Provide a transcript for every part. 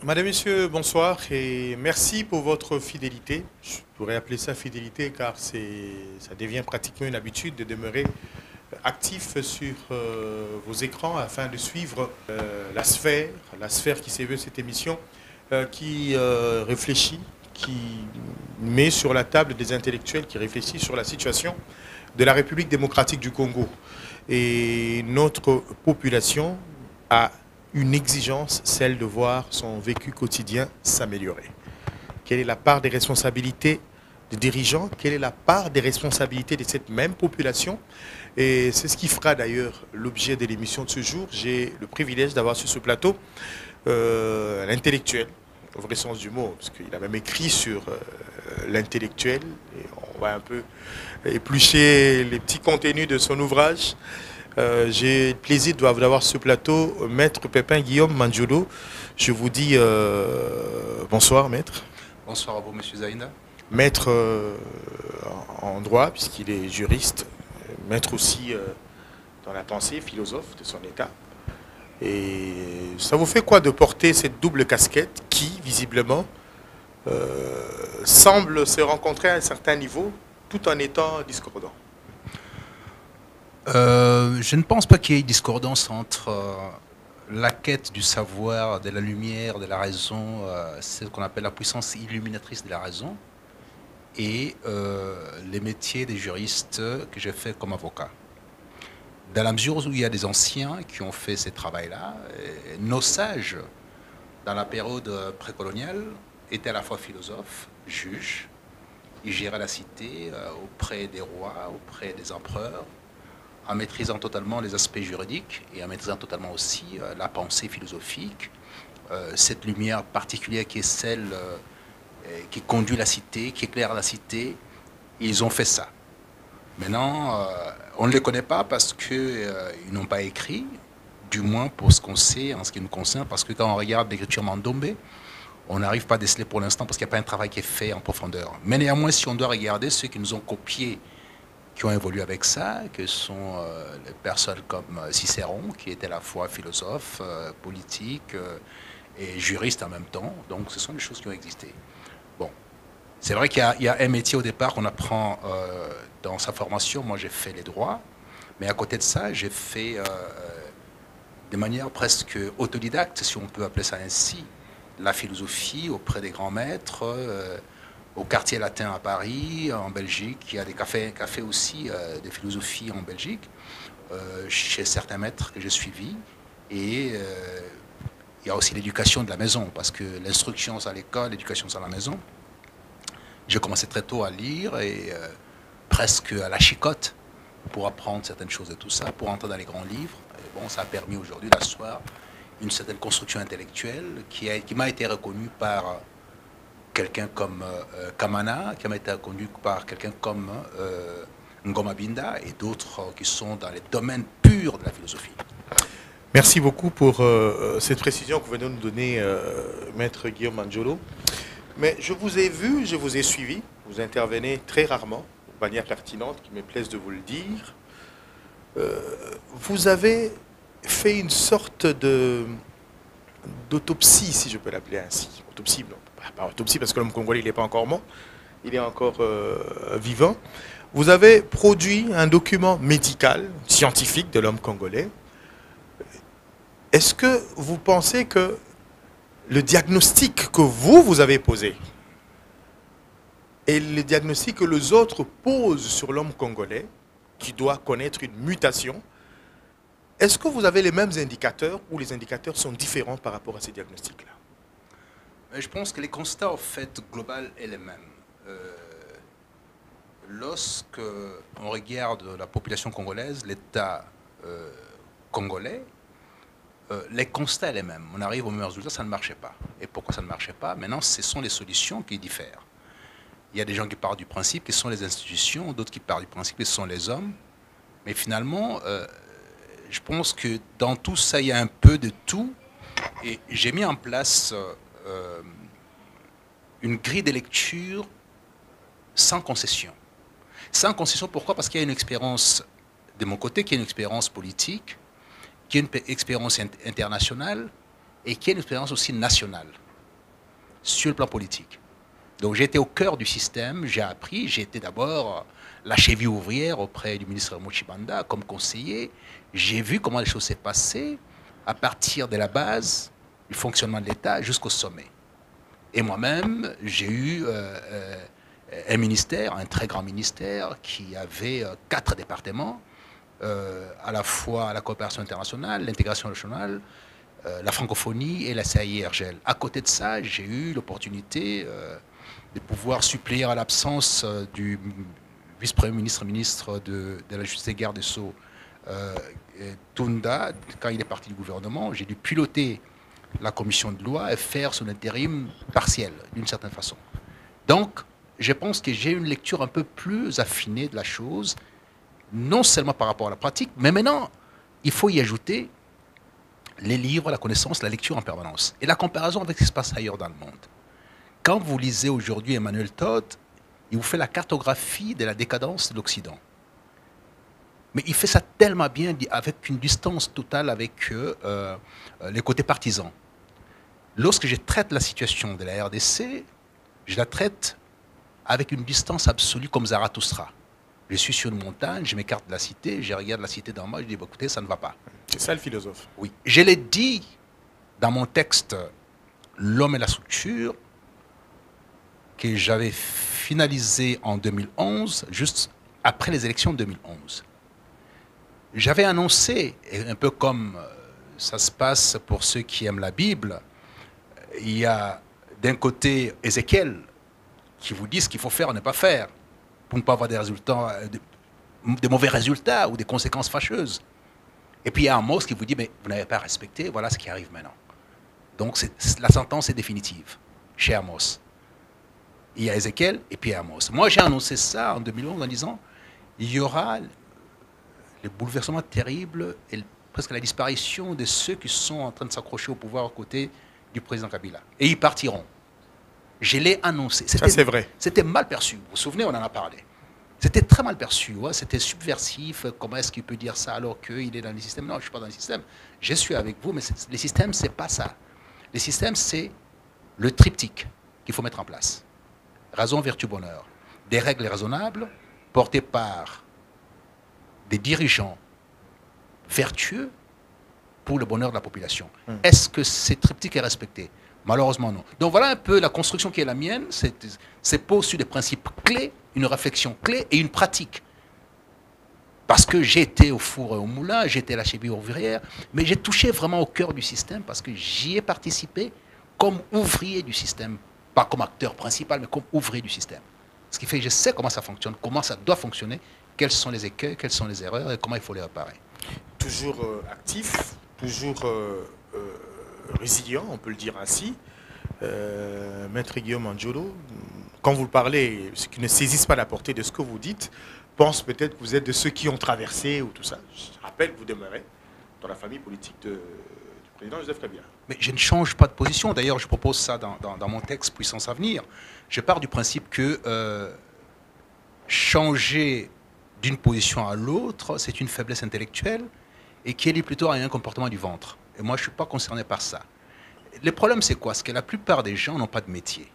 Madame, Monsieur, bonsoir et merci pour votre fidélité. Je pourrais appeler ça fidélité car ça devient pratiquement une habitude de demeurer actif sur vos écrans afin de suivre la sphère qui s'éveut cette émission, qui réfléchit, qui met sur la table des intellectuels qui réfléchissent sur la situation de la République démocratique du Congo. Et notre population a une exigence, celle de voir son vécu quotidien s'améliorer. Quelle est la part des responsabilités des dirigeants? Quelle est la part des responsabilités de cette même population? Et c'est ce qui fera d'ailleurs l'objet de l'émission de ce jour. J'ai le privilège d'avoir sur ce plateau un intellectuel, au vrai sens du mot, parce qu'il a même écrit sur l'intellectuel. Et on va un peu éplucher les petits contenus de son ouvrage. J'ai le plaisir d'avoir sur ce plateau Maître Pépin Guillaume Mandiolo. Je vous dis bonsoir, Maître. Bonsoir à vous, Monsieur Zaïna. Maître en droit, puisqu'il est juriste. Maître aussi dans la pensée, philosophe de son état. Et ça vous fait quoi de porter cette double casquette qui, visiblement, semble se rencontrer à un certain niveau tout en étant discordant? Je ne pense pas qu'il y ait discordance entre la quête du savoir, de la lumière, de la raison, c'est ce qu'on appelle la puissance illuminatrice de la raison, et les métiers des juristes que j'ai fait comme avocat. Dans la mesure où il y a des anciens qui ont fait ces travaux-là, nos sages, dans la période précoloniale, étaient à la fois philosophes, juges, ils géraient la cité auprès des rois, auprès des empereurs, en maîtrisant totalement les aspects juridiques et en maîtrisant totalement aussi la pensée philosophique, cette lumière particulière qui est celle qui conduit la cité, qui éclaire la cité. Ils ont fait ça. Maintenant, on ne les connaît pas parce qu'ils n'ont pas écrit, du moins pour ce qu'on sait en ce qui nous concerne, parce que quand on regarde l'écriture Mandombe, on n'arrive pas à déceler pour l'instant parce qu'il n'y a pas un travail qui est fait en profondeur. Mais néanmoins, si on doit regarder ceux qui nous ont copiés, qui ont évolué avec ça, que sont les personnes comme Cicéron, qui était à la fois philosophe, politique et juriste en même temps. Donc ce sont des choses qui ont existé. Bon, c'est vrai qu'il y a un métier au départ qu'on apprend dans sa formation. Moi, j'ai fait les droits, mais à côté de ça, j'ai fait de manière presque autodidacte, si on peut appeler ça ainsi, la philosophie auprès des grands maîtres, au quartier latin à Paris, en Belgique. Il y a des cafés aussi de philosophie en Belgique, chez certains maîtres que j'ai suivis. Et il y a aussi l'éducation de la maison, parce que l'instruction c'est à l'école, l'éducation c'est à la maison. J'ai commencé très tôt à lire, et presque à la chicotte, pour apprendre certaines choses et tout ça, pour entrer dans les grands livres. Et bon, ça a permis aujourd'hui d'asseoir une certaine construction intellectuelle qui m'a été reconnue par quelqu'un comme Kamana, qui m'a été reconnu par quelqu'un comme Ngoma Binda et d'autres qui sont dans les domaines purs de la philosophie. Merci beaucoup pour cette précision que vous venez de nous donner, Maître Guillaume Mandiolo. Mais je vous ai vu, je vous ai suivi, vous intervenez très rarement, de manière pertinente, qui me plaise de vous le dire. Vous avez fait une sorte d'autopsie, si je peux l'appeler ainsi. Autopsie, non, pas autopsie parce que l'homme congolais, il n'est pas encore mort, il est encore vivant. Vous avez produit un document médical, scientifique de l'homme congolais. Est-ce que vous pensez que le diagnostic que vous avez posé et le diagnostic que les autres posent sur l'homme congolais, qui doit connaître une mutation, est-ce que vous avez les mêmes indicateurs ou les indicateurs sont différents par rapport à ces diagnostics-là? Je pense que les constats, en fait, global est les mêmes. Lorsque on regarde la population congolaise, l'État congolais, les constats sont les mêmes. On arrive au même résultat, ça ne marchait pas. Et pourquoi ça ne marchait pas? Maintenant, ce sont les solutions qui diffèrent. Il y a des gens qui partent du principe que ce sont les institutions, d'autres qui partent du principe que ce sont les hommes. Mais finalement, je pense que dans tout ça, il y a un peu de tout. Et j'ai mis en place une grille de lecture sans concession. Sans concession, pourquoi? Parce qu'il y a une expérience de mon côté, qui est une expérience politique, qui est une expérience internationale et qui est une expérience aussi nationale. sur le plan politique. Donc j'ai été au cœur du système, j'ai appris, j'ai été d'abord la cheville ouvrière auprès du ministre Mochibanda comme conseiller. J'ai vu comment les choses s'est passées à partir de la base du fonctionnement de l'État jusqu'au sommet. Et moi-même, j'ai eu un ministère, un très grand ministère, qui avait 4 départements, à la fois la coopération internationale, l'intégration régionale, la francophonie et la CAIRGL. À côté de ça, j'ai eu l'opportunité de pouvoir suppléer à l'absence du vice-premier ministre de la Justice et Garde des Sceaux, Tunda, quand il est parti du gouvernement. J'ai dû piloter la commission de loi et faire son intérim partiel, d'une certaine façon. Donc, je pense que j'ai une lecture un peu plus affinée de la chose, non seulement par rapport à la pratique, mais maintenant, il faut y ajouter les livres, la connaissance, la lecture en permanence. Et la comparaison avec ce qui se passe ailleurs dans le monde. Quand vous lisez aujourd'hui Emmanuel Todd, il vous fait la cartographie de la décadence de l'Occident. Mais il fait ça tellement bien, avec une distance totale avec les côtés partisans. Lorsque je traite la situation de la RDC, je la traite avec une distance absolue comme Zarathustra. Je suis sur une montagne, je m'écarte de la cité, je regarde la cité d'en bas, je dis, bah, écoutez, ça ne va pas. C'est ça le philosophe. Oui. Je l'ai dit dans mon texte L'homme et la structure, que j'avais finalisé en 2011, juste après les élections de 2011. J'avais annoncé, un peu comme ça se passe pour ceux qui aiment la Bible, il y a d'un côté Ézéchiel qui vous dit ce qu'il faut faire ou ne pas faire pour ne pas avoir des résultats, des mauvais résultats ou des conséquences fâcheuses. Et puis il y a Amos qui vous dit, mais vous n'avez pas respecté, voilà ce qui arrive maintenant. Donc la sentence est définitive chez Amos. Il y a Ézéchiel et puis Amos. Moi j'ai annoncé ça en 2011 en disant, il y aura les bouleversements terribles et presque la disparition de ceux qui sont en train de s'accrocher au pouvoir aux côtés du président Kabila. Et ils partiront. Je l'ai annoncé. Ça, c'est vrai. C'était mal perçu. Vous vous souvenez, on en a parlé. C'était très mal perçu. Ouais. C'était subversif. Comment est-ce qu'il peut dire ça alors qu'il est dans le système? Non, je ne suis pas dans le système. Je suis avec vous, mais les systèmes, ce n'est pas ça. Les systèmes, c'est le triptyque qu'il faut mettre en place. Raison, vertu, bonheur. Des règles raisonnables portées par des dirigeants vertueux pour le bonheur de la population. Est-ce que ces triptyque est respecté? Malheureusement, non. Donc voilà un peu la construction qui est la mienne. C'est posé sur des principes clés, une réflexion clé et une pratique. Parce que j'ai été au four et au moulin, j'ai été à la cheville ouvrière, mais j'ai touché vraiment au cœur du système parce que j'y ai participé comme ouvrier du système. Pas comme acteur principal, mais comme ouvrier du système. Ce qui fait que je sais comment ça fonctionne, comment ça doit fonctionner, quels sont les écueils, quelles sont les erreurs et comment il faut les réparer. Toujours actif, toujours résilient, on peut le dire ainsi. Maître Guillaume Anjolo, quand vous parlez, ceux qui ne saisissent pas la portée de ce que vous dites, pensent peut-être que vous êtes de ceux qui ont traversé ou tout ça. Je rappelle que vous demeurez dans la famille politique du président Joseph Kabila. Mais je ne change pas de position. D'ailleurs, je propose ça dans mon texte Puissance à venir. Je pars du principe que changer d'une position à l'autre, c'est une faiblesse intellectuelle et qui est plutôt à un comportement du ventre. Et moi, je ne suis pas concerné par ça. Le problème, c'est quoi? C'est que la plupart des gens n'ont pas de métier.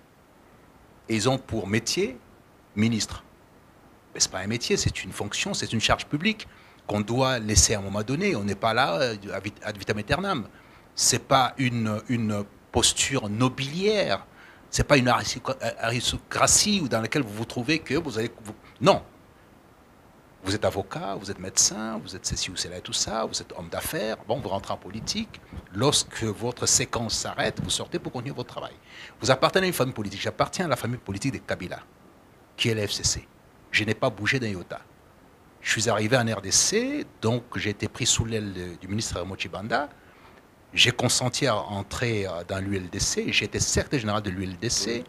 Et ils ont pour métier ministre. Mais ce n'est pas un métier, c'est une fonction, c'est une charge publique qu'on doit laisser à un moment donné. On n'est pas là ad vitam aeternam. Ce n'est pas une posture nobiliaire. Ce n'est pas une aristocratie dans laquelle vous vous trouvez que vous allez... Non. Vous êtes avocat, vous êtes médecin, vous êtes ceci ou cela et tout ça, vous êtes homme d'affaires, bon, vous rentrez en politique. Lorsque votre séquence s'arrête, vous sortez pour continuer votre travail. Vous appartenez à une famille politique. J'appartiens à la famille politique de Kabila, qui est la FCC. Je n'ai pas bougé d'un iota. Je suis arrivé en RDC, donc j'ai été pris sous l'aile du ministre Mochibanda. J'ai consenti à entrer dans l'ULDC. J'ai été secrétaire général de l'ULDC.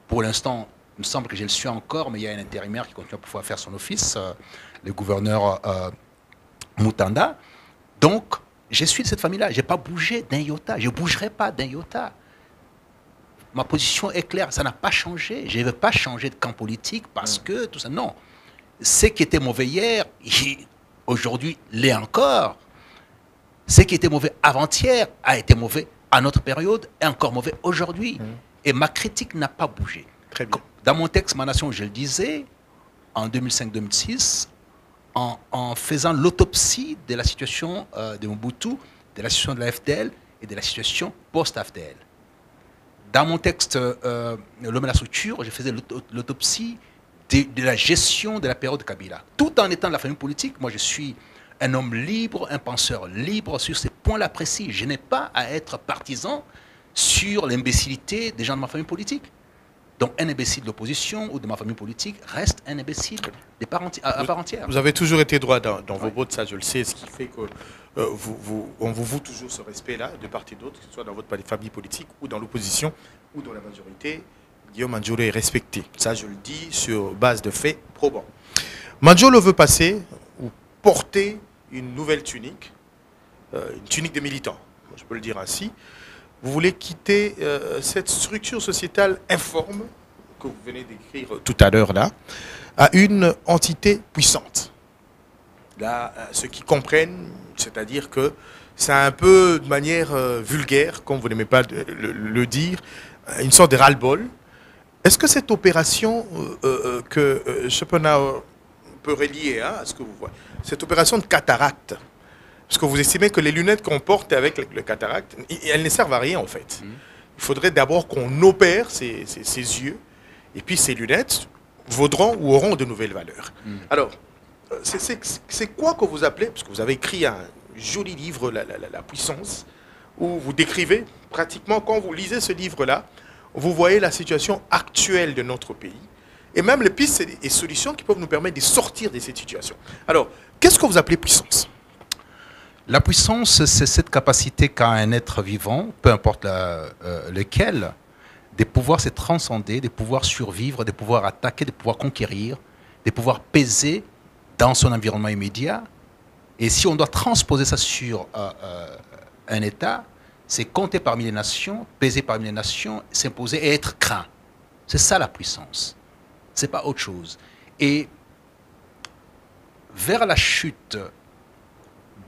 Pour l'instant, il me semble que je le suis encore, mais il y a un intérimaire qui continue à pouvoir faire son office, le gouverneur Mutanda. Donc, je suis de cette famille-là. Je n'ai pas bougé d'un iota. Je ne bougerai pas d'un iota. Ma position est claire. Ça n'a pas changé. Je ne veux pas changer de camp politique parce que tout ça. Non. Ce qui était mauvais hier, aujourd'hui, l'est encore. Ce qui était mauvais avant-hier a été mauvais à notre période et encore mauvais aujourd'hui. Et ma critique n'a pas bougé. Très bien. Dans mon texte, Ma Nation, je le disais, en 2005-2006, en faisant l'autopsie de la situation de Mobutu, de la situation de la FDL et de la situation post-FDL. Dans mon texte, L'homme et la structure, je faisais l'autopsie de la gestion de la période de Kabila. Tout en étant de la famille politique, moi je suis un homme libre, un penseur libre sur ces points-là précis. Je n'ai pas à être partisan sur l'imbécilité des gens de ma famille politique. Donc un imbécile de l'opposition ou de ma famille politique reste un imbécile à part entière. Vous avez toujours été droit dans vos bottes, ça je le sais, ce qui fait que on vous voue toujours ce respect-là, de part et d'autre, que ce soit dans votre famille politique ou dans l'opposition ou dans la majorité. Guillaume Mandiolo est respecté. Ça je le dis sur base de faits probants. Mandiolo veut passer ou porter une nouvelle tunique, une tunique de militant, je peux le dire ainsi. Vous voulez quitter cette structure sociétale informe que vous venez d'écrire tout à l'heure là, à une entité puissante. Là, ceux qui comprennent, c'est-à-dire que c'est un peu de manière vulgaire, comme vous n'aimez pas le dire, une sorte de ras-le-bol. Est-ce que cette opération que Schopenhauer peut relier à ce que vous voyez, cette opération de cataracte, parce que vous estimez que les lunettes qu'on porte avec le cataracte, elles ne servent à rien en fait. Il faudrait d'abord qu'on opère ces yeux, et puis ces lunettes vaudront ou auront de nouvelles valeurs. Alors, c'est quoi que vous appelez, parce que vous avez écrit un joli livre, La puissance, où vous décrivez pratiquement, quand vous lisez ce livre-là, vous voyez la situation actuelle de notre pays, et même les pistes et solutions qui peuvent nous permettre de sortir de cette situation. Alors, qu'est-ce que vous appelez puissance ? La puissance, c'est cette capacité qu'a un être vivant, peu importe lequel, de pouvoir se transcender, de pouvoir survivre, de pouvoir attaquer, de pouvoir conquérir, de pouvoir peser dans son environnement immédiat. Et si on doit transposer ça sur un État, c'est compter parmi les nations, peser parmi les nations, s'imposer et être craint. C'est ça la puissance. Ce n'est pas autre chose. Et vers la chute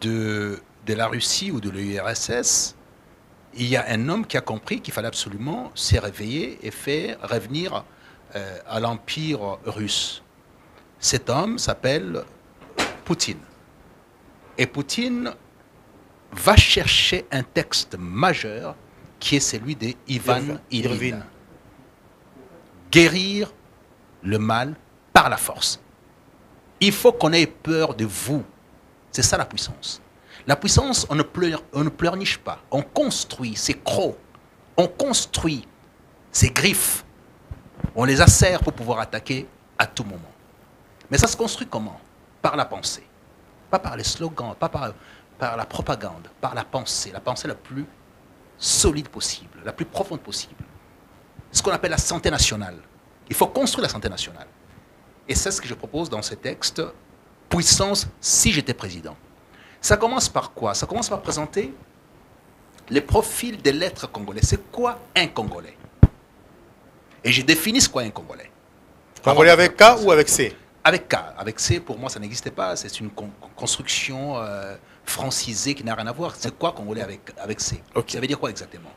de la Russie ou de l'URSS, il y a un homme qui a compris qu'il fallait absolument se réveiller et faire revenir à l'Empire russe. Cet homme s'appelle Poutine. Et Poutine va chercher un texte majeur qui est celui d'Ivan Ilyin. Guérir le mal par la force. Il faut qu'on ait peur de vous. C'est ça la puissance. La puissance, on ne pleurniche pas. On construit ses crocs. On construit ses griffes. On les acère pour pouvoir attaquer à tout moment. Mais ça se construit comment? Par la pensée. Pas par les slogans, pas par la propagande, par la pensée la plus solide possible, la plus profonde possible. Ce qu'on appelle la santé nationale. Il faut construire la santé nationale. Et c'est ce que je propose dans ce texte, Puissance si j'étais président. Ça commence par quoi? Ça commence par présenter les profils de l'être congolais. C'est quoi un Congolais? Et je définis ce qu'est un Congolais. Congolais avec K ou avec C? Avec K. Avec C, pour moi, ça n'existait pas. C'est une construction francisée qui n'a rien à voir. C'est quoi Congolais avec C? Okay. Ça veut dire quoi exactement?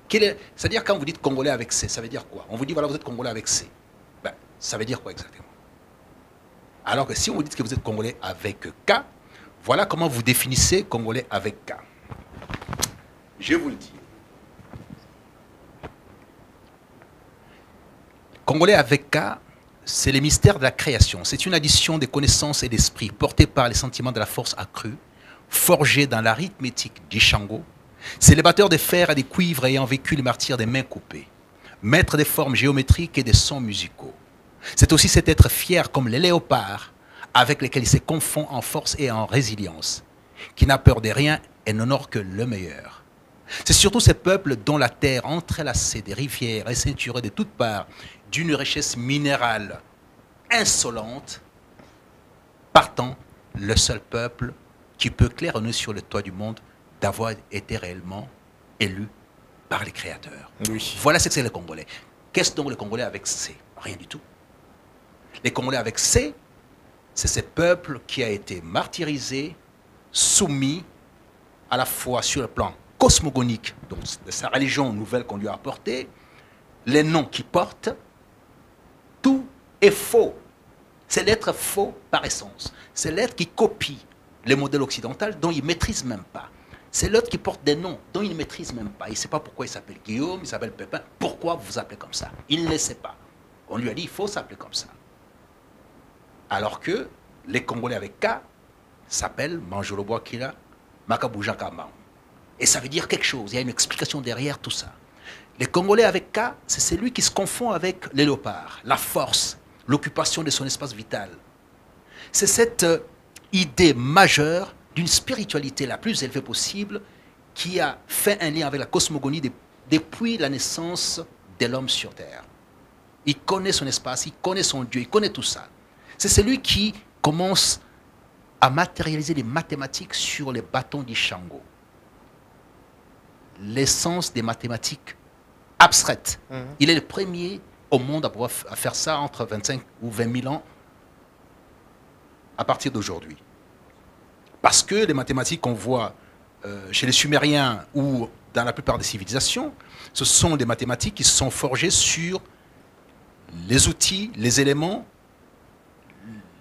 C'est-à-dire quand vous dites Congolais avec C, ça veut dire quoi? On vous dit, voilà, vous êtes Congolais avec C. Ben, ça veut dire quoi exactement? Alors que si on vous dit que vous êtes Congolais avec K, voilà comment vous définissez Congolais avec K. Je vous le dis. Congolais avec K, c'est le mystère de la création. C'est une addition des connaissances et d'esprit portée par les sentiments de la force accrue, forgée dans l'arithmétique d'Ishango. C'est le batteur de fer et des cuivres ayant vécu le martyre des mains coupées, maître des formes géométriques et des sons musicaux. C'est aussi cet être fier comme les léopards, avec lesquels il se confond en force et en résilience, qui n'a peur de rien et n'honore que le meilleur. C'est surtout ces peuples dont la terre entrelacée des rivières et ceinturée de toutes parts d'une richesse minérale insolente, partant le seul peuple qui peut claironner sur le toit du monde d'avoir été réellement élu par les créateurs. Oui. Voilà ce que c'est le Congolais. Qu'est-ce donc le Congolais avec C? Rien du tout. Les Congolais avec C, c'est ce peuple qui a été martyrisé, soumis à la fois sur le plan cosmogonique, donc de sa religion nouvelle qu'on lui a apportée, les noms qu'ils portent, tout est faux. C'est l'être faux par essence. C'est l'être qui copie les modèles occidentaux dont il ne maîtrise même pas. C'est l'autre qui porte des noms dont il ne maîtrise même pas. Il ne sait pas pourquoi il s'appelle Guillaume, il s'appelle Pépin. Pourquoi vous vous appelez comme ça? Il ne le sait pas. On lui a dit il faut s'appeler comme ça. Alors que les Congolais avec K s'appellent Manjolo Bouakila, Makabuja Kamau. Et ça veut dire quelque chose. Il y a une explication derrière tout ça. Les Congolais avec K, c'est celui qui se confond avec les léopards, la force, l'occupation de son espace vital. C'est cette idée majeure d'une spiritualité la plus élevée possible qui a fait un lien avec la cosmogonie depuis la naissance de l'homme sur Terre. Il connaît son espace, il connaît son Dieu, il connaît tout ça. C'est celui qui commence à matérialiser les mathématiques sur les bâtons d'Ishango. L'essence des mathématiques abstraites. Il est le premier au monde à pouvoir faire ça entre 25 ou 20 000 ans à partir d'aujourd'hui. Parce que les mathématiques qu'on voit chez les Sumériens ou dans la plupart des civilisations, ce sont des mathématiques qui se sont forgées sur les outils, les éléments,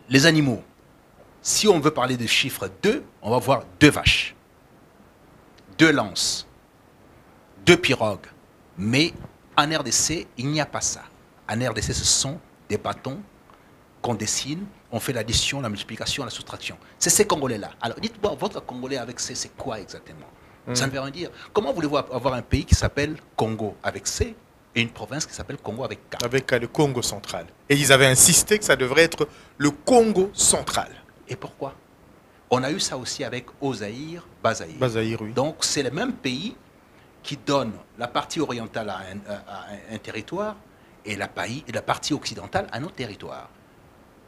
les animaux. Si on veut parler de chiffre 2, on va voir 2 vaches, 2 lances, 2 pirogues. Mais en RDC, il n'y a pas ça. En RDC, ce sont des bâtons qu'on dessine, on fait l'addition, la multiplication, la soustraction. C'est ces Congolais-là. Alors, dites-moi, votre Congolais avec C, c'est quoi exactement? Ça ne veut rien dire. Comment voulez-vous avoir un pays qui s'appelle Congo avec C et une province qui s'appelle Congo avec K? Avec le Congo central. Et ils avaient insisté que ça devrait être le Congo central. Et pourquoi? On a eu ça aussi avec Ozaïr, Bazaïr. Bazaïr, oui. Donc, c'est le même pays qui donne la partie orientale à un territoire et la partie occidentale à notre territoire.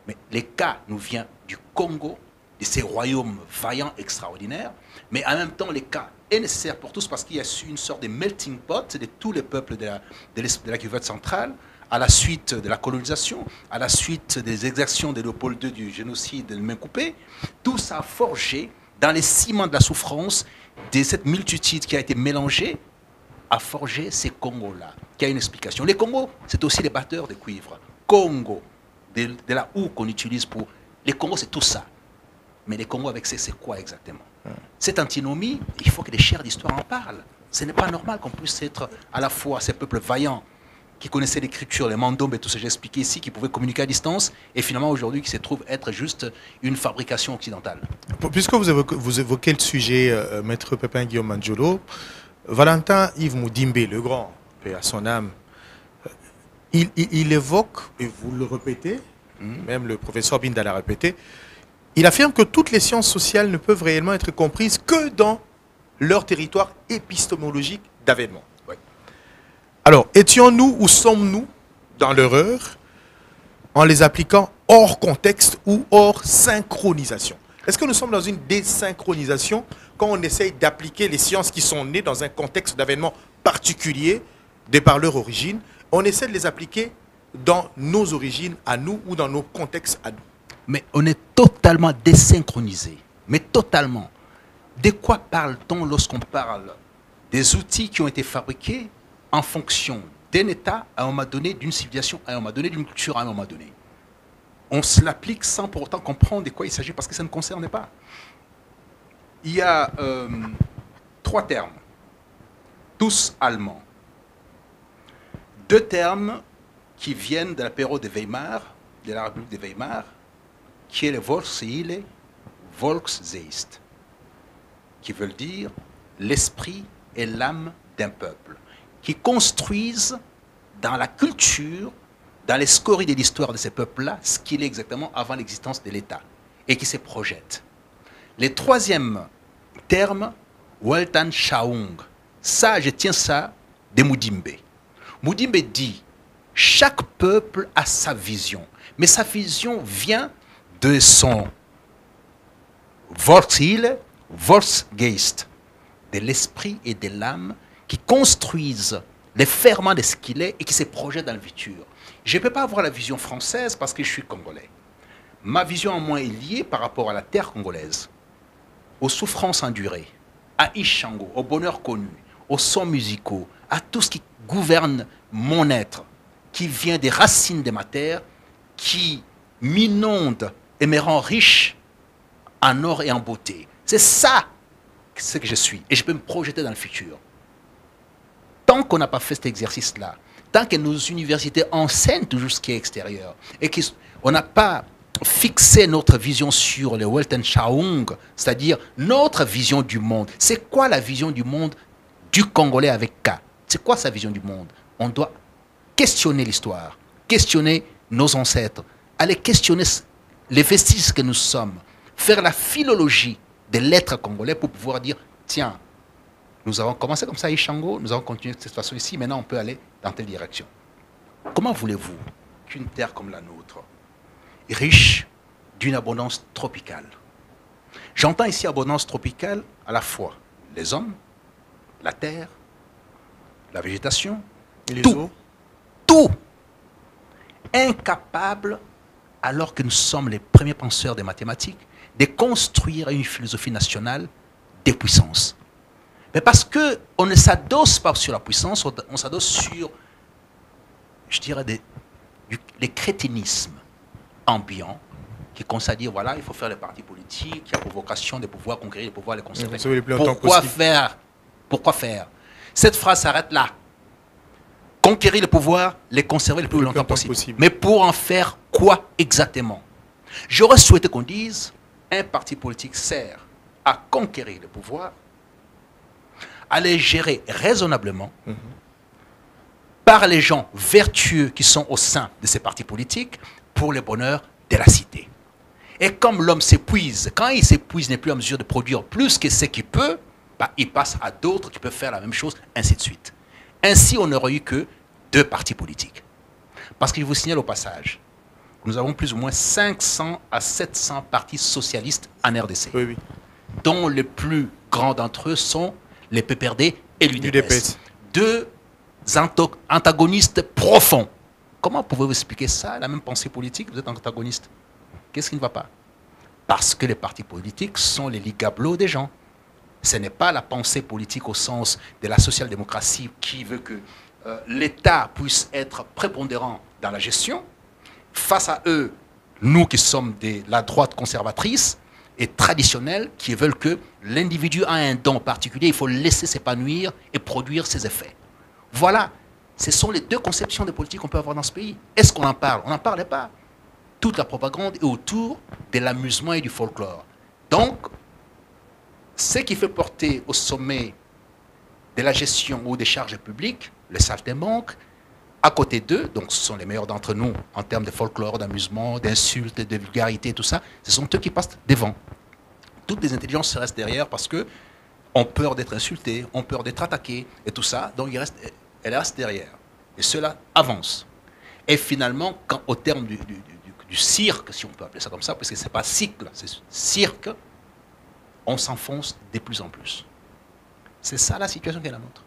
Mais les cas nous viennent du Congo, de ces royaumes vaillants extraordinaires, mais en même temps, les cas est nécessaire pour tous parce qu'il y a une sorte de melting pot de tous les peuples de la cuvette centrale, à la suite de la colonisation, à la suite des exactions de Léopold II, du génocide de main coupée. Tout ça a forgé dans les ciments de la souffrance de cette multitude qui a été mélangée à forger ces Congos-là, qui a une explication. Les Congos, c'est aussi les batteurs de cuivre. Congo, de la houe qu'on utilise pour... Les Congos, c'est tout ça. Mais les Congos avec c'est quoi exactement? Cette antinomie, il faut que les chaires d'histoire en parlent. Ce n'est pas normal qu'on puisse être à la fois ces peuples vaillants qui connaissaient l'écriture, les mandombes et tout ce que j'ai expliqué ici, qui pouvaient communiquer à distance, et finalement aujourd'hui qui se trouvent être juste une fabrication occidentale. Puisque vous évoquez le sujet, Maître Pépin Guillaume Manjolo, Valentin Yves Moudimbe, le grand, paix à son âme, il évoque, et vous le répétez, même le professeur Binda l'a répété, il affirme que toutes les sciences sociales ne peuvent réellement être comprises que dans leur territoire épistémologique d'avènement. Ouais. Alors, étions-nous ou sommes-nous dans l'erreur en les appliquant hors contexte ou hors synchronisation? Est-ce que nous sommes dans une désynchronisation quand on essaye d'appliquer les sciences qui sont nées dans un contexte d'avènement particulier, de par leur origine, on essaie de les appliquer dans nos origines à nous ou dans nos contextes à nous? Mais on est totalement désynchronisé. Mais totalement. De quoi parle-t-on lorsqu'on parle des outils qui ont été fabriqués en fonction d'un État à un moment donné, d'une civilisation à un moment donné, d'une culture à un moment donné? On se l'applique sans pour autant comprendre de quoi il s'agit parce que ça ne concerne pas. Il y a 3 termes, tous allemands. 2 termes qui viennent de la période de Weimar, de la République de Weimar, qui est le Volksseele, Volksgeist, qui veulent dire l'esprit et l'âme d'un peuple, qui construisent dans la culture, dans les scories de l'histoire de ces peuples-là, ce qu'il est exactement avant l'existence de l'État, et qui se projettent. Le 3e terme, Weltanschauung, ça, je tiens ça de Moudimbe. Moudimbe dit, chaque peuple a sa vision, mais sa vision vient de son Volksseele, Volksgeist, de l'esprit et de l'âme qui construisent les ferments de ce qu'il est et qui se projettent dans le futur. Je ne peux pas avoir la vision française parce que je suis congolais. Ma vision en moi est liée par rapport à la terre congolaise, aux souffrances endurées, à Ishango, au bonheur connu, aux sons musicaux, à tout ce qui gouverne mon être, qui vient des racines de ma terre, qui m'inonde et me rend riche en or et en beauté. C'est ça ce que je suis. Et je peux me projeter dans le futur. Tant qu'on n'a pas fait cet exercice-là, tant que nos universités enseignent toujours ce qui est extérieur, et qu'on n'a pas fixé notre vision sur le Weltanschauung, c'est-à-dire notre vision du monde. C'est quoi la vision du monde du Congolais avec K? C'est quoi sa vision du monde? On doit questionner l'histoire, questionner nos ancêtres, aller questionner les vestiges que nous sommes, faire la philologie de l'être congolais pour pouvoir dire, tiens, nous avons commencé comme ça à Ishango, nous avons continué de cette façon ici, maintenant on peut aller dans telle direction. Comment voulez-vous qu'une terre comme la nôtre, riche d'une abondance tropicale, j'entends ici abondance tropicale à la fois les hommes, la terre, la végétation, Et les tout, eaux? tout, incapable, alors que nous sommes les premiers penseurs des mathématiques, de construire une philosophie nationale des puissances. Mais parce qu'on ne s'adosse pas sur la puissance, on s'adosse sur, je dirais, les crétinismes ambiants qui consistent à dire, voilà, il faut faire les partis politiques, il y a pour vocation de pouvoir conquérir, de pouvoir les conserver. Pourquoi faire? Cette phrase s'arrête là. Conquérir le pouvoir, les conserver le plus longtemps possible. Mais pour en faire quoi exactement? J'aurais souhaité qu'on dise, un parti politique sert à conquérir le pouvoir, à les gérer raisonnablement par les gens vertueux qui sont au sein de ces partis politiques pour le bonheur de la cité. Et comme l'homme s'épuise, quand il s'épuise, il n'est plus en mesure de produire plus que ce qu'il peut, bah, il passe à d'autres qui peuvent faire la même chose, ainsi de suite. Ainsi, on n'aurait eu que 2 partis politiques. Parce que je vous signale au passage, nous avons plus ou moins 500 à 700 partis socialistes en RDC, Oui, oui. dont les plus grands d'entre eux sont les PPRD et l'UDPS. 2 antagonistes profonds. Comment pouvez-vous expliquer ça, la même pensée politique, vous êtes antagoniste? Qu'est-ce qui ne va pas? Parce que les partis politiques sont les ligablos des gens. Ce n'est pas la pensée politique au sens de la social-démocratie qui veut que l'État puisse être prépondérant dans la gestion. Face à eux, nous qui sommes de la droite conservatrice et traditionnelle, qui veulent que l'individu a un don particulier, il faut le laisser s'épanouir et produire ses effets. Voilà, ce sont les 2 conceptions de politique qu'on peut avoir dans ce pays. Est-ce qu'on en parle? On n'en parlait pas. Toute la propagande est autour de l'amusement et du folklore. Donc, ce qui fait porter au sommet de la gestion ou des charges publiques, les saltimbanques, à côté d'eux, donc ce sont les meilleurs d'entre nous en termes de folklore, d'amusement, d'insultes, de vulgarité, tout ça, ce sont eux qui passent devant. Toutes les intelligences restent derrière parce que ont peur d'être insultés, ont peur d'être attaqués et tout ça, donc elles restent derrière. Et cela avance. Et finalement, quand, au terme du cirque, si on peut appeler ça comme ça, parce que ce n'est pas cycle, c'est cirque, on s'enfonce de plus en plus. C'est ça la situation qui est la nôtre.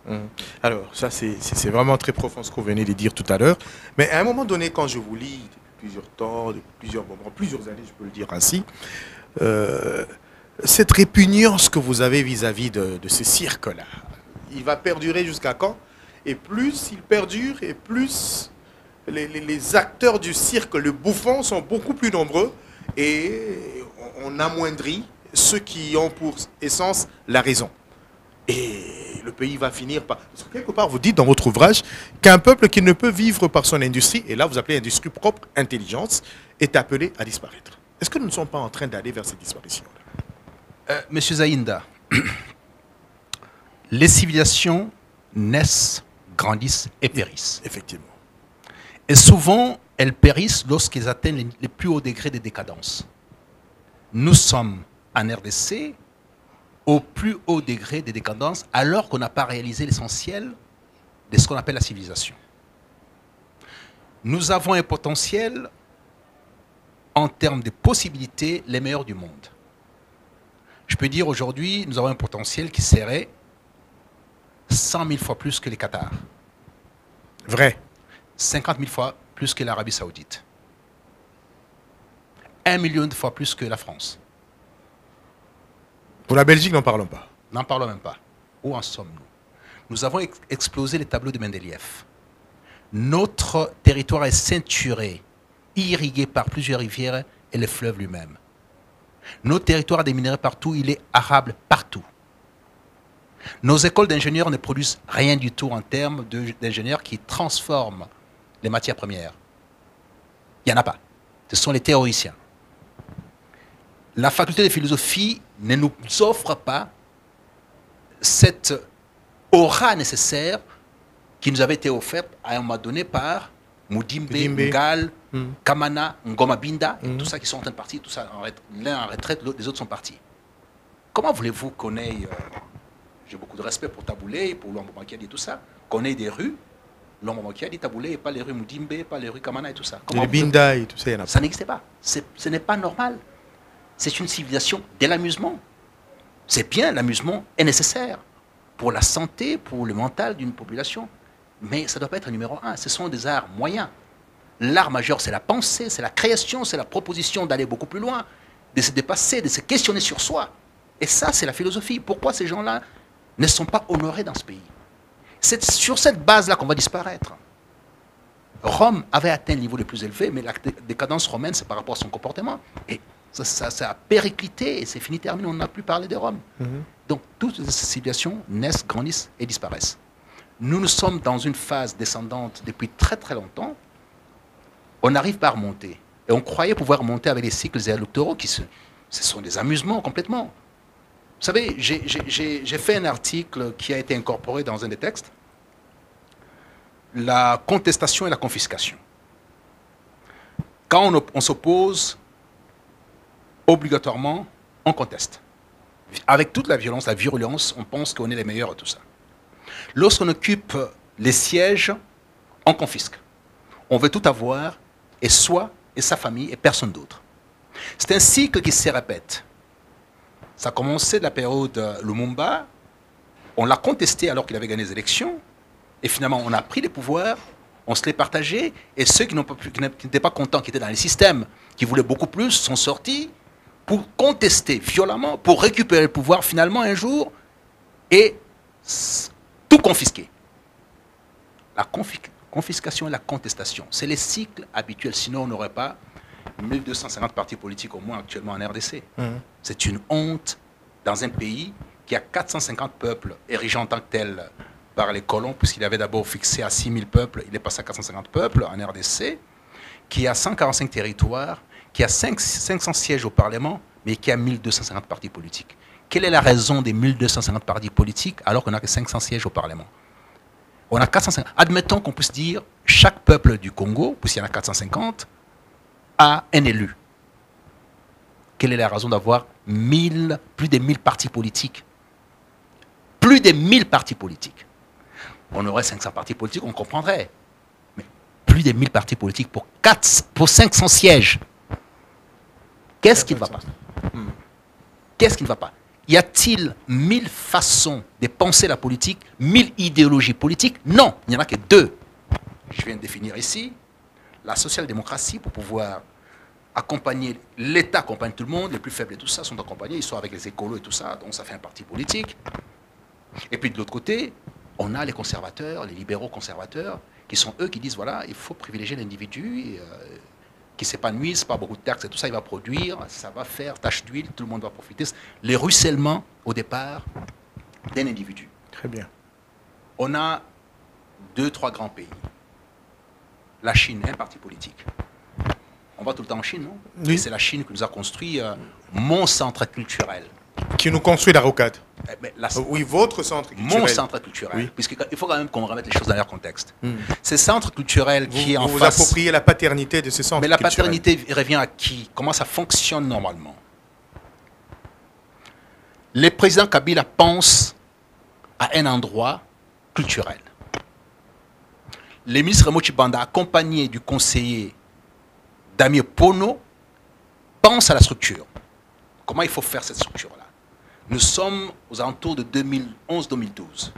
Alors, ça, c'est vraiment très profond ce que vous venez de dire tout à l'heure. Mais à un moment donné, quand je vous lis depuis plusieurs temps, depuis plusieurs moments, plusieurs années, je peux le dire ainsi, cette répugnance que vous avez vis-à-vis de ce cirque-là, il va perdurer jusqu'à quand? Et plus il perdure, et plus les acteurs du cirque, le bouffon, sont beaucoup plus nombreux, et on amoindrit ceux qui ont pour essence la raison. Et le pays va finir par... Parce que quelque part, vous dites dans votre ouvrage qu'un peuple qui ne peut vivre par son industrie, et là vous appelez industrie propre, intelligence, est appelé à disparaître. Est-ce que nous ne sommes pas en train d'aller vers cette disparition-là? Monsieur Zaïnda, les civilisations naissent, grandissent et périssent. Effectivement. Et souvent, elles périssent lorsqu'elles atteignent les plus hauts degrés de décadence. Nous sommes en RDC au plus haut degré de décadence alors qu'on n'a pas réalisé l'essentiel de ce qu'on appelle la civilisation. Nous avons un potentiel en termes de possibilités les meilleurs du monde. Je peux dire aujourd'hui, nous avons un potentiel qui serait 100 000 fois plus que les Qatar. Vrai. 50 000 fois plus que l'Arabie Saoudite. 1 million de fois plus que la France. Pour la Belgique, n'en parlons pas. N'en parlons même pas. Où en sommes-nous? nous avons explosé les tableaux de Mendeleïev. Notre territoire est ceinturé, irrigué par plusieurs rivières et le fleuve lui-même. Notre territoire a des minéraux partout, il est arable partout. Nos écoles d'ingénieurs ne produisent rien du tout en termes d'ingénieurs qui transforment les matières premières. Il n'y en a pas. Ce sont les théoriciens. La faculté de philosophie ne nous offre pas cette aura nécessaire qui nous avait été offerte à un moment donné par Mudimbe, Ngal, Kamana, Ngoma Binda, et tout ça qui sont en train de partir, tout ça, l'un en retraite, les autres sont partis. Comment voulez-vous qu'on ait, j'ai beaucoup de respect pour Taboulé, pour Luambo Makiadi et tout ça, qu'on ait des rues, Luambo Makiadi, Taboulé, et pas les rues Mudimbe, pas les rues Kamana et tout ça. Les Binda et tout ça, il y en a pas. Ça n'existait pas. Ce n'est pas normal. C'est une civilisation de l'amusement. C'est bien, l'amusement est nécessaire pour la santé, pour le mental d'une population. Mais ça ne doit pas être numéro un. Ce sont des arts moyens. L'art majeur, c'est la pensée, c'est la création, c'est la proposition d'aller beaucoup plus loin, de se dépasser, de se questionner sur soi. Et ça, c'est la philosophie. Pourquoi ces gens-là ne sont pas honorés dans ce pays? C'est sur cette base-là qu'on va disparaître. Rome avait atteint le niveau le plus élevé, mais la décadence romaine, c'est par rapport à son comportement. Et ça a périclité et c'est fini, terminé. On n'a plus parlé de Rome. Donc, toutes ces civilisations naissent, grandissent et disparaissent. Nous sommes dans une phase descendante depuis très très longtemps. On n'arrive pas à remonter. Et on croyait pouvoir remonter avec les cycles électoraux ce sont des amusements complètement. Vous savez, j'ai fait un article qui a été incorporé dans un des textes. La contestation et la confiscation. Quand on s'oppose, obligatoirement, on conteste. Avec toute la violence, la virulence, on pense qu'on est les meilleurs et tout ça. Lorsqu'on occupe les sièges, on confisque. On veut tout avoir, et soi, et sa famille, et personne d'autre. C'est un cycle qui se répète. Ça a commencé de la période Lumumba, on l'a contesté alors qu'il avait gagné les élections, et finalement on a pris les pouvoirs, on se les partageait, et ceux qui n'étaient pas contents, qui étaient dans les systèmes, qui voulaient beaucoup plus, sont sortis pour contester violemment, pour récupérer le pouvoir finalement un jour, et tout confisquer. La confiscation et la contestation, c'est les cycles habituels. Sinon, on n'aurait pas 1250 partis politiques au moins actuellement en RDC. C'est une honte dans un pays qui a 450 peuples érigés en tant que tels par les colons, puisqu'il avait d'abord fixé à 6000 peuples, il est passé à 450 peuples en RDC, qui a 145 territoires, qui a 500 sièges au Parlement, mais qui a 1250 partis politiques. Quelle est la raison des 1250 partis politiques alors qu'on n'a que 500 sièges au Parlement? On a 450. Admettons qu'on puisse dire chaque peuple du Congo, puisqu'il y en a 450, a un élu. Quelle est la raison d'avoir plus de 1000 partis politiques? Plus de 1000 partis politiques. On aurait 500 partis politiques, on comprendrait. Mais plus de 1000 partis politiques pour 500 sièges. Qu'est-ce qui ne va pas? Qu'est-ce qui ne va pas? Y a-t-il 1000 façons de penser la politique, 1000 idéologies politiques? Non, il n'y en a que 2. Je viens de définir ici. La social-démocratie, pour pouvoir accompagner, l'État accompagne tout le monde, les plus faibles et tout ça sont accompagnés, ils sont avec les écolos et tout ça, donc ça fait un parti politique. Et puis de l'autre côté, on a les conservateurs, les libéraux conservateurs, qui sont eux qui disent, voilà, il faut privilégier l'individu, qui s'épanouissent, pas beaucoup de taxes et tout ça, il va produire, ça va faire tache d'huile, tout le monde va profiter. Les ruissellements, au départ, d'un individu. Très bien. On a 2-3 grands pays. La Chine, un parti politique. On va tout le temps en Chine, non? Oui. C'est la Chine qui nous a construit mon centre culturel. Qui nous construit la rocade. Oui, votre centre culturel. Mon centre culturel. Oui. Puisqu'il faut quand même qu'on remette les choses dans leur contexte. Ces centres culturels qui est en face... Vous appropriez la paternité de ces centres culturels. Mais la paternité revient à qui? Comment ça fonctionne normalement? Les présidents Kabila pensent à un endroit culturel. Le ministre Raymond Tshibanda, accompagné du conseiller Damien Pono, pense à la structure. Comment il faut faire cette structure-là? Nous sommes aux alentours de 2011-2012.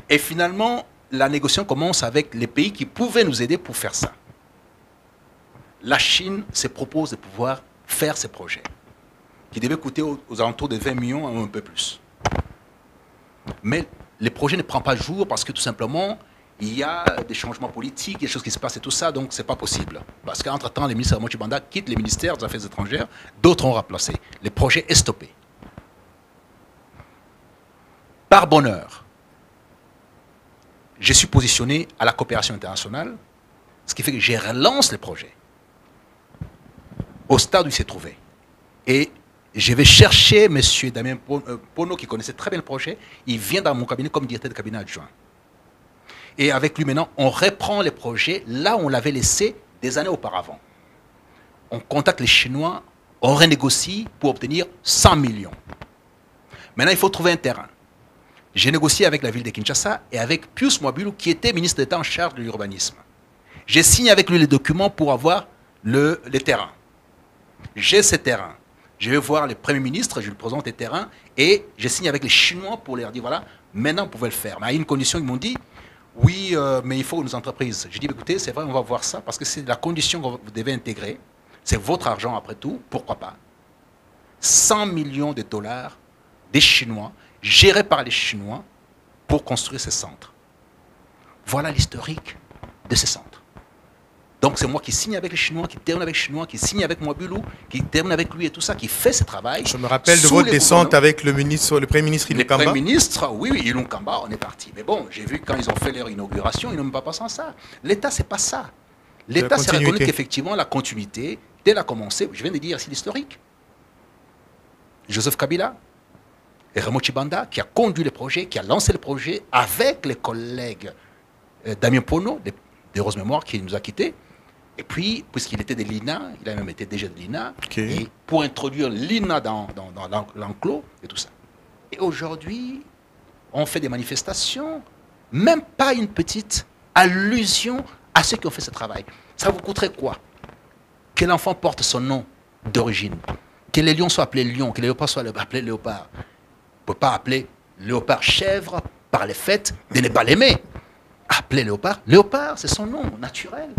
Et finalement, la négociation commence avec les pays qui pouvaient nous aider pour faire ça. La Chine se propose de pouvoir faire ces projets, qui devaient coûter aux alentours de 20 millions ou un peu plus. Mais les projets ne prennent pas jour parce que tout simplement, il y a des changements politiques, des choses qui se passent et tout ça, donc c'est pas possible. Parce qu'entre-temps, les ministres Ramochi Banda quittent les ministères des Affaires étrangères, d'autres ont remplacé. Le projet est stoppé. Par bonheur, je suis positionné à la coopération internationale, ce qui fait que je relance le projet au stade où il s'est trouvé. Et je vais chercher M. Damien Pono, qui connaissait très bien le projet. Il vient dans mon cabinet comme directeur de cabinet adjoint. Et avec lui, maintenant, on reprend les projets là où on l'avait laissé des années auparavant. On contacte les Chinois, on renégocie pour obtenir 100 millions. Maintenant, il faut trouver un terrain. J'ai négocié avec la ville de Kinshasa et avec Pius Mwabulu, qui était ministre d'État en charge de l'urbanisme. J'ai signé avec lui les documents pour avoir les terrains. J'ai ces terrains. Je vais voir le Premier ministre, je lui présente les terrains et je signe avec les Chinois pour leur dire, voilà, maintenant vous pouvez le faire. Mais à une condition, ils m'ont dit, oui, mais il faut nos entreprises. Je dis, écoutez, c'est vrai, on va voir ça parce que c'est la condition que vous devez intégrer. C'est votre argent après tout, pourquoi pas. 100 millions de dollars des Chinois, gérés par les Chinois, pour construire ces centres. Voilà l'historique de ces centres. Donc c'est moi qui signe avec les Chinois, qui termine avec les Chinois, qui signe avec Mwabulu, qui termine avec lui et tout ça, qui fait ce travail. Je me rappelle de votre descente avec le Premier ministre Ilunga Kamba. Le Premier ministre, oui, Ilunga Kamba, on est parti. Mais bon, j'ai vu quand ils ont fait leur inauguration, ils n'ont même pas passé ça. L'État, c'est pas ça. L'État, c'est reconnaître qu'effectivement, la continuité, dès la commencé, je viens de dire, c'est l'historique. Joseph Kabila et Ramochi Banda, qui a conduit le projet, qui a lancé le projet avec les collègues Damien Pono, de Rose Mémoire, qui nous a quittés. Et puis, puisqu'il était de l'INA, il a même été déjà de l'INA, et pour introduire l'INA dans l'enclos et tout ça. Et aujourd'hui, on fait des manifestations, même pas une petite allusion à ceux qui ont fait ce travail. Ça vous coûterait quoi? Que l'enfant porte son nom d'origine, que les lions soient appelés lions, que les léopards soient appelés léopards. On ne peut pas appeler léopard chèvre par le fait de ne pas l'aimer. Appeler léopard, léopard, c'est son nom naturel.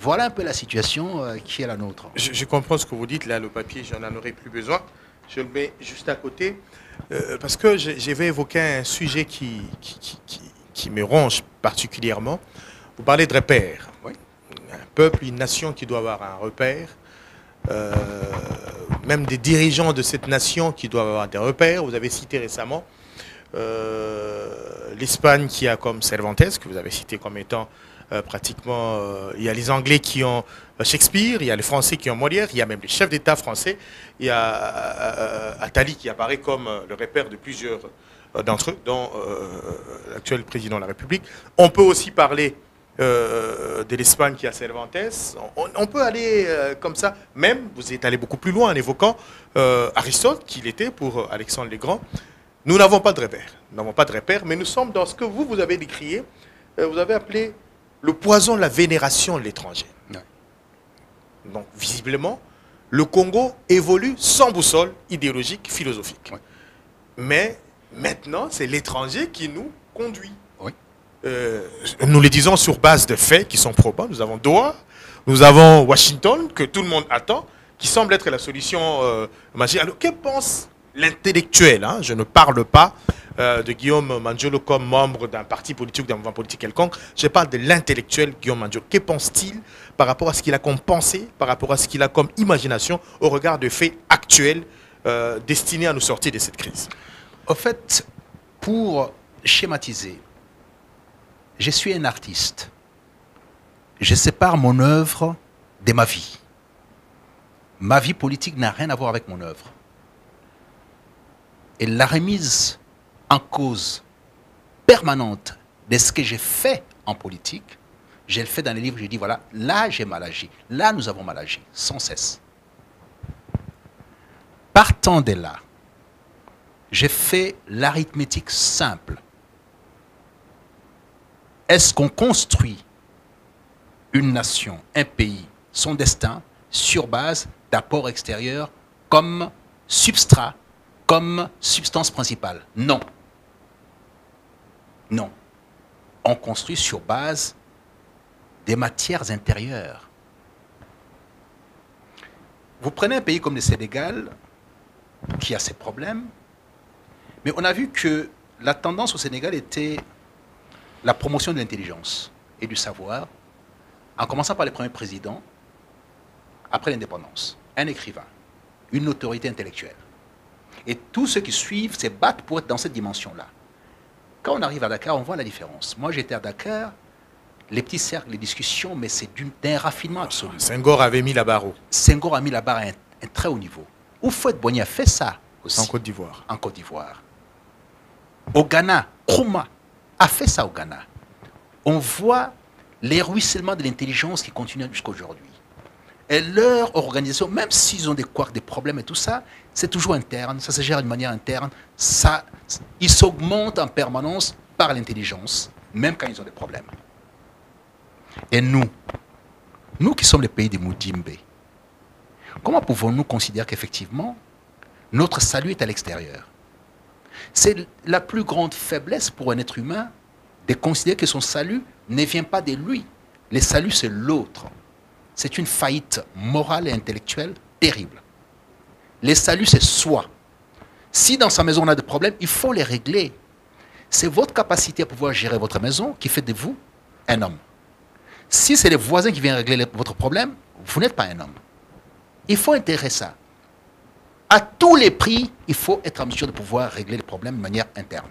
Voilà un peu la situation qui est la nôtre. Je comprends ce que vous dites, là, le papier, j'en aurais plus besoin. Je le mets juste à côté, parce que je vais évoquer un sujet qui me ronge particulièrement. Vous parlez de repères. Oui. Un peuple, une nation qui doit avoir un repère, même des dirigeants de cette nation qui doivent avoir des repères. Vous avez cité récemment l'Espagne qui a comme Cervantes, que vous avez cité comme étant pratiquement... il y a les Anglais qui ont Shakespeare, il y a les Français qui ont Molière, il y a même les chefs d'État français, il y a Attali qui apparaît comme le repère de plusieurs d'entre eux, dont l'actuel président de la République. On peut aussi parler de l'Espagne qui a Cervantes. On peut aller comme ça. Même, vous êtes allé beaucoup plus loin en évoquant Aristote, qui l'était pour Alexandre le Grand. Nous n'avons pas de repère. Nous n'avons pas de repère, mais nous sommes dans ce que vous avez décrié. Vous avez appelé le poison de la vénération de l'étranger. Ouais. Donc, visiblement, le Congo évolue sans boussole idéologique, philosophique. Ouais. Mais maintenant, c'est l'étranger qui nous conduit. Oui. Nous le disons sur base de faits qui sont probants. Nous avons Doha, nous avons Washington, que tout le monde attend, qui semble être la solution magique. Alors, que pense l'intellectuel, hein, je ne parle pas de Guillaume Mandiolo comme membre d'un parti politique ou d'un mouvement politique quelconque, je parle de l'intellectuel Guillaume Mandiolo. Que pense-t-il par rapport à ce qu'il a comme pensée, par rapport à ce qu'il a comme imagination au regard de faits actuels destinés à nous sortir de cette crise? Au fait, pour schématiser, je suis un artiste. Je sépare mon œuvre de ma vie. Ma vie politique n'a rien à voir avec mon œuvre. Et la remise en cause permanente de ce que j'ai fait en politique, je le fais dans les livres, je dis voilà, là j'ai mal agi, là nous avons mal agi, sans cesse. Partant de là, j'ai fait l'arithmétique simple. Est-ce qu'on construit une nation, un pays, son destin, sur base d'apports extérieurs comme substrat, comme substance principale? Non. Non. On construit sur base des matières intérieures. Vous prenez un pays comme le Sénégal, qui a ses problèmes, mais on a vu que la tendance au Sénégal était la promotion de l'intelligence et du savoir, en commençant par les premiers présidents, après l'indépendance. Un écrivain, une autorité intellectuelle. Et tous ceux qui suivent se battent pour être dans cette dimension-là. Quand on arrive à Dakar, on voit la différence. Moi, j'étais à Dakar, les petits cercles, les discussions, mais c'est d'un raffinement absolu. Senghor avait mis la barre haut. Senghor a mis la barre à un très haut niveau. Houphouët-Boigny a fait ça aussi. En Côte d'Ivoire. En Côte d'Ivoire. Au Ghana, Nkrumah a fait ça au Ghana. On voit les ruissellements de l'intelligence qui continuent jusqu'à aujourd'hui. Et leur organisation, même s'ils ont des couacs, des problèmes et tout ça, c'est toujours interne, ça se gère d'une manière interne, ils s'augmentent en permanence par l'intelligence, même quand ils ont des problèmes. Et nous qui sommes les pays des Moudimbe, comment pouvons-nous considérer qu'effectivement, notre salut est à l'extérieur? C'est la plus grande faiblesse pour un être humain de considérer que son salut ne vient pas de lui. Le salut, c'est l'autre. C'est une faillite morale et intellectuelle terrible. Le salut, c'est soi. Si dans sa maison on a des problèmes, il faut les régler. C'est votre capacité à pouvoir gérer votre maison qui fait de vous un homme. Si c'est les voisins qui viennent régler votre problème, vous n'êtes pas un homme. Il faut intégrer ça. À tous les prix, il faut être en mesure de pouvoir régler les problèmes de manière interne,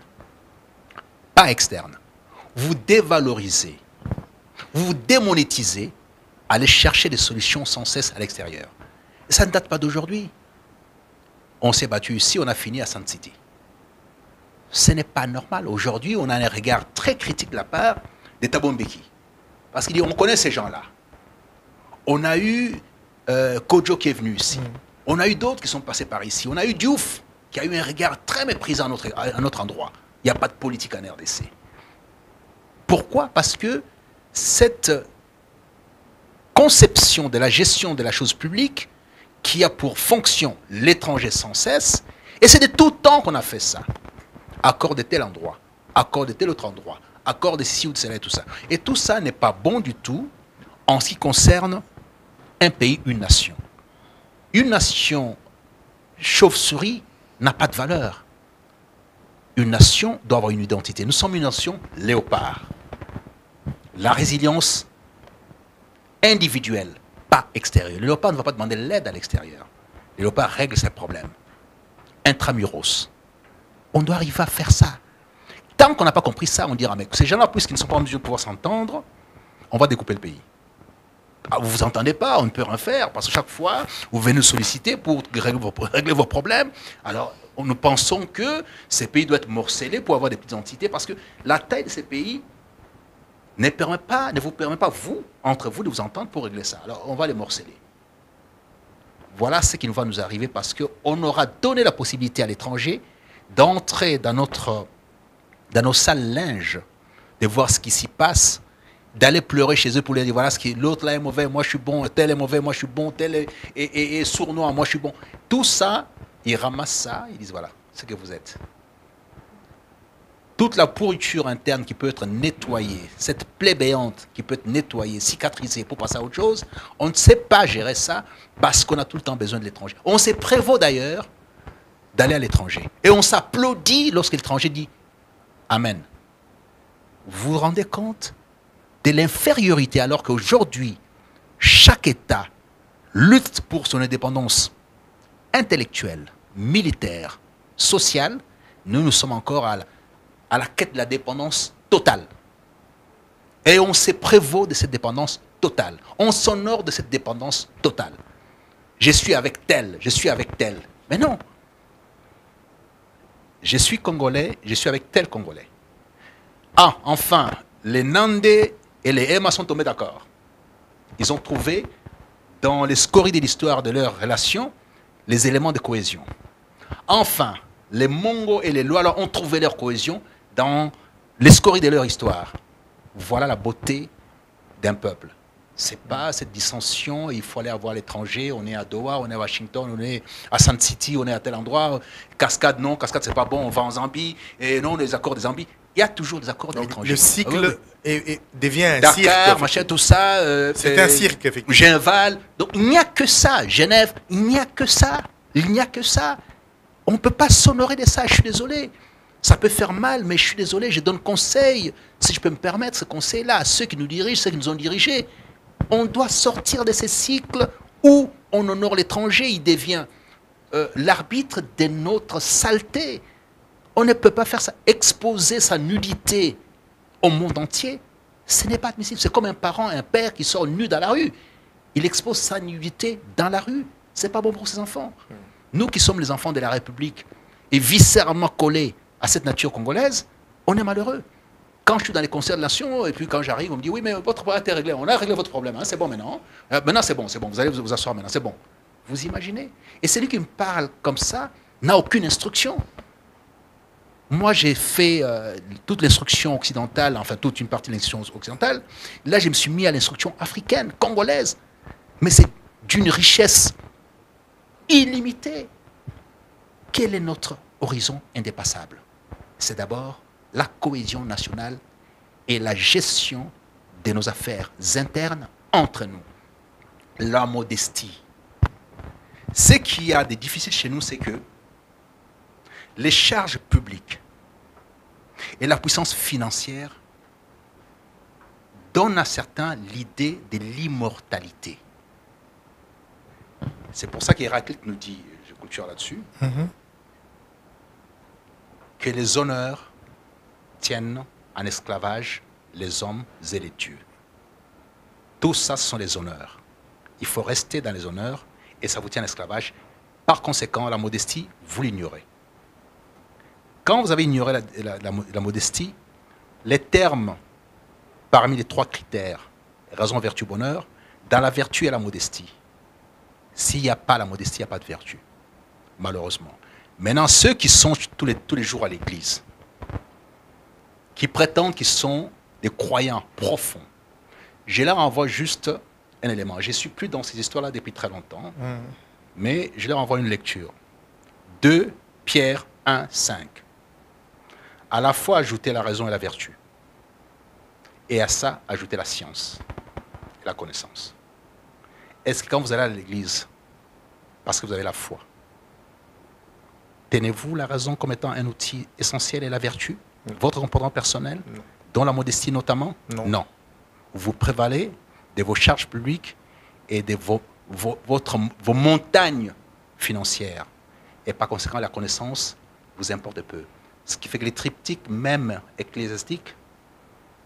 pas externe. Vous dévalorisez, vous vous démonétisez, aller chercher des solutions sans cesse à l'extérieur. Et ça ne date pas d'aujourd'hui. On s'est battu ici, on a fini à Sun City. Ce n'est pas normal. Aujourd'hui, on a un regard très critique de la part des Thabo Mbeki. Parce qu'il dit, on connaît ces gens-là. On a eu Kodjo qui est venu ici. On a eu d'autres qui sont passés par ici. On a eu Diouf qui a eu un regard très méprisant à notre endroit. Il n'y a pas de politique en RDC. Pourquoi? Parce que cette conception de la gestion de la chose publique qui a pour fonction l'étranger sans cesse, et c'est de tout temps qu'on a fait ça. Accord de tel endroit, accord de tel autre endroit, accord de ci ou de cela et tout ça. Et tout ça n'est pas bon du tout en ce qui concerne un pays, une nation. Une nation chauve-souris n'a pas de valeur. Une nation doit avoir une identité. Nous sommes une nation léopard. La résilience individuelle, pas extérieure. Le léopard ne va pas demander l'aide à l'extérieur. Le léopard règle ses problèmes. Intramuros. On doit arriver à faire ça. Tant qu'on n'a pas compris ça, on dira, mais ces gens-là, puisqu'ils ne sont pas en mesure de pouvoir s'entendre, on va découper le pays. Ah, vous ne vous entendez pas, on ne peut rien faire, parce que chaque fois, vous venez nous solliciter pour régler vos problèmes. Alors, nous pensons que ces pays doivent être morcelés pour avoir des petites entités, parce que la taille de ces pays ne vous permet pas, vous, entre vous, de vous entendre pour régler ça. Alors, on va les morceler. Voilà ce qui va nous arriver, parce qu'on aura donné la possibilité à l'étranger d'entrer dans nos salles linge, de voir ce qui s'y passe, d'aller pleurer chez eux pour leur dire voilà ce qui l'autre là est mauvais, moi je suis bon, tel est mauvais, moi je suis bon, tel est sournois, moi je suis bon. Tout ça, ils ramassent ça, ils disent voilà ce que vous êtes. Toute la pourriture interne qui peut être nettoyée, cette plaie béante qui peut être nettoyée, cicatrisée pour passer à autre chose, on ne sait pas gérer ça parce qu'on a tout le temps besoin de l'étranger. On se prévaut d'ailleurs d'aller à l'étranger. Et on s'applaudit lorsque l'étranger dit Amen. Vous vous rendez compte de l'infériorité alors qu'aujourd'hui, chaque État lutte pour son indépendance intellectuelle, militaire, sociale. Nous sommes encore à la quête de la dépendance totale. Et on se prévaut de cette dépendance totale. On s'honore de cette dépendance totale. Je suis avec tel, je suis avec tel. Mais non. Je suis Congolais, je suis avec tel Congolais. Ah, enfin, les Nandais et les Emma sont tombés d'accord. Ils ont trouvé, dans les scories de l'histoire de leur relation, les éléments de cohésion. Enfin, les Mongos et les Loala ont trouvé leur cohésion dans les scories de leur histoire. Voilà la beauté d'un peuple. Ce n'est pas cette dissension, il faut aller voir l'étranger, on est à Doha, on est à Washington, on est à Sun City, on est à tel endroit. Cascade, non, Cascade, c'est pas bon, on va en Zambie. Et non, les accords de Zambie. Il y a toujours des accords de l'étranger. Le cycle devient un Dakar, cirque. Dakar, machin, tout ça. C'est un cirque, effectivement. Genval. Donc, il n'y a que ça. Genève, il n'y a que ça. Il n'y a que ça. On ne peut pas s'honorer de ça, je suis désolé. Ça peut faire mal, mais je suis désolé, je donne conseil, si je peux me permettre ce conseil-là, à ceux qui nous dirigent, ceux qui nous ont dirigés. On doit sortir de ces cycles où on honore l'étranger, il devient l'arbitre de notre saleté. On ne peut pas faire ça. Exposer sa nudité au monde entier, ce n'est pas admissible. C'est comme un parent, un père qui sort nu dans la rue. Il expose sa nudité dans la rue. Ce n'est pas bon pour ses enfants. Nous qui sommes les enfants de la République et viscéralement collés à cette nature congolaise, on est malheureux. Quand je suis dans les concerts de nation, et puis quand j'arrive, on me dit, oui, mais votre problème est réglé. On a réglé votre problème, hein, c'est bon maintenant. Maintenant, c'est bon, vous allez vous asseoir maintenant, c'est bon. Vous imaginez? Et celui qui me parle comme ça n'a aucune instruction. Moi, j'ai fait toute l'instruction occidentale, enfin toute une partie de l'instruction occidentale. Là, je me suis mis à l'instruction africaine, congolaise. Mais c'est d'une richesse illimitée. Quel est notre horizon indépassable? C'est d'abord la cohésion nationale et la gestion de nos affaires internes entre nous. La modestie. Ce qu'il y a de difficile chez nous, c'est que les charges publiques et la puissance financière donnent à certains l'idée de l'immortalité. C'est pour ça qu'Héraclite nous dit, je clôture là-dessus, que les honneurs tiennent en esclavage les hommes et les dieux. Tout ça, ce sont les honneurs. Il faut rester dans les honneurs et ça vous tient en esclavage. Par conséquent, la modestie, vous l'ignorez. Quand vous avez ignoré la modestie, les termes parmi les 3 critères, raison, vertu, bonheur, dans la vertu et la modestie. S'il n'y a pas la modestie, il n'y a pas de vertu, malheureusement. Maintenant, ceux qui sont tous les jours à l'église, qui prétendent qu'ils sont des croyants profonds, je leur envoie juste un élément. Je ne suis plus dans ces histoires-là depuis très longtemps, mais je leur envoie une lecture. 2 Pierre 1, 5. À la fois ajouter la raison et la vertu. Et à ça, ajouter la science et la connaissance. Est-ce que quand vous allez à l'église, parce que vous avez la foi, tenez-vous la raison comme étant un outil essentiel et la vertu? Votre comportement personnel, dont la modestie notamment? Non. Vous prévalez de vos charges publiques et de vos montagnes financières. Et par conséquent, la connaissance vous importe peu. Ce qui fait que les triptyques, même ecclésiastiques,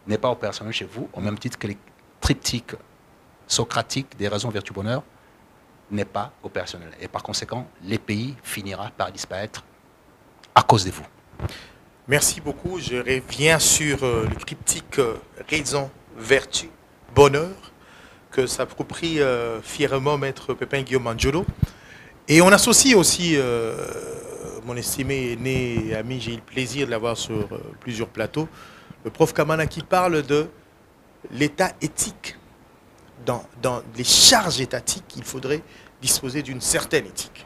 n'est pas opérationnel chez vous, au même titre que les triptyques socratiques des raisons, vertu, bonheur, n'est pas opérationnel. Et par conséquent, les pays finira par disparaître à cause de vous. Merci beaucoup. Je reviens sur le triptyque raison, vertu, bonheur, que s'approprie fièrement Maître Pépin Guillaume Manjolo. Et on associe aussi mon estimé aîné et ami, j'ai eu le plaisir de l'avoir sur plusieurs plateaux, le prof Kamana, qui parle de l'état éthique. Dans les charges étatiques, il faudrait disposer d'une certaine éthique.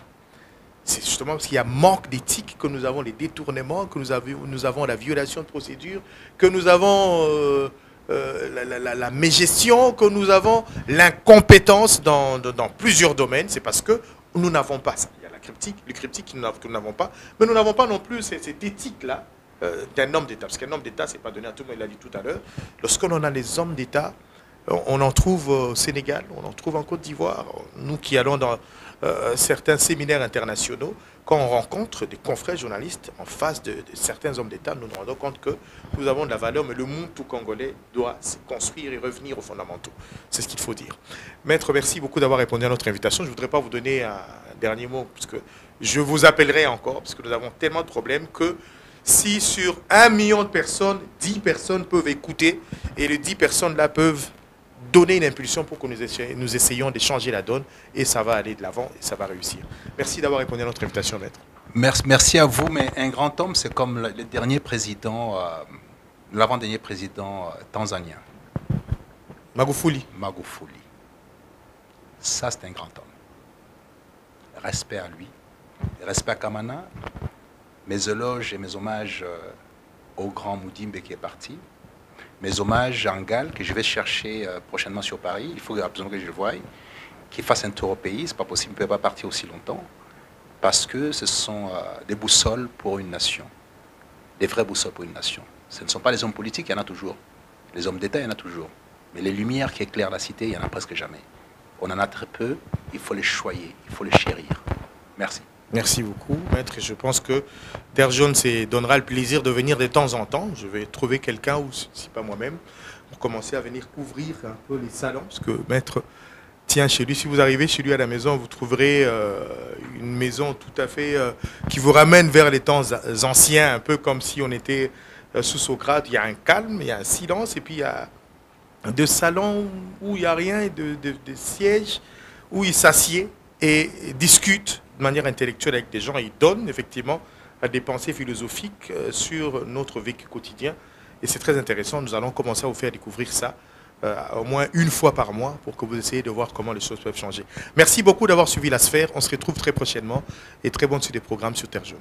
C'est justement parce qu'il y a manque d'éthique que nous avons les détournements, que nous avons la violation de procédure, que nous avons la mégestion, que nous avons l'incompétence dans plusieurs domaines. C'est parce que nous n'avons pas ça. Il y a le cryptique que nous n'avons pas, mais nous n'avons pas non plus cette éthique-là d'un homme d'État. Parce qu'un homme d'État, ce n'est pas donné à tout le monde, il l'a dit tout à l'heure. Lorsqu'on a les hommes d'État, on en trouve au Sénégal, on en trouve en Côte d'Ivoire. Nous qui allons dans certains séminaires internationaux, quand on rencontre des confrères journalistes en face de certains hommes d'État, nous nous rendons compte que nous avons de la valeur, mais le monde tout congolais doit se construire et revenir aux fondamentaux. C'est ce qu'il faut dire. Maître, merci beaucoup d'avoir répondu à notre invitation. Je ne voudrais pas vous donner un dernier mot, parce que je vous appellerai encore, parce que nous avons tellement de problèmes que si sur 1 million de personnes, 10 personnes peuvent écouter, et les 10 personnes-là peuvent donner une impulsion pour que nous essayions de changer la donne, et ça va aller de l'avant et ça va réussir. Merci d'avoir répondu à notre invitation, Maître. Merci à vous, mais un grand homme, c'est comme le dernier président, l'avant-dernier président tanzanien. Magufuli. Ça, c'est un grand homme. Respect à lui, respect à Kamana, mes éloges et mes hommages au grand Moudimbe qui est parti. Mes hommages à Ngal, que je vais chercher prochainement sur Paris. Il faut absolument que je le voie, qu'il fasse un tour au pays. Ce n'est pas possible, il ne peut pas partir aussi longtemps. Parce que ce sont des boussoles pour une nation. des vraies boussoles pour une nation. Ce ne sont pas les hommes politiques, il y en a toujours. Les hommes d'État, il y en a toujours. Mais les lumières qui éclairent la cité, il n'y en a presque jamais. On en a très peu, il faut les choyer, il faut les chérir. Merci. Merci beaucoup, maître. Et je pense que Terre Jaune donnera le plaisir de venir de temps en temps. Je vais trouver quelqu'un, ou si pas moi-même, pour commencer à venir couvrir un peu les salons. Parce que maître tient chez lui. Si vous arrivez chez lui à la maison, vous trouverez une maison tout à fait qui vous ramène vers les temps anciens, un peu comme si on était sous Socrate. Il y a un calme, il y a un silence, et puis il y a de salons où il n'y a rien, de sièges où il s'assied et discute de manière intellectuelle avec des gens. Il donne effectivement des pensées philosophiques sur notre vécu quotidien. Et c'est très intéressant. Nous allons commencer à vous faire découvrir ça au moins une fois par mois pour que vous essayiez de voir comment les choses peuvent changer. Merci beaucoup d'avoir suivi La Sphère. On se retrouve très prochainement et très bonne suite des programmes sur Terre Jaune.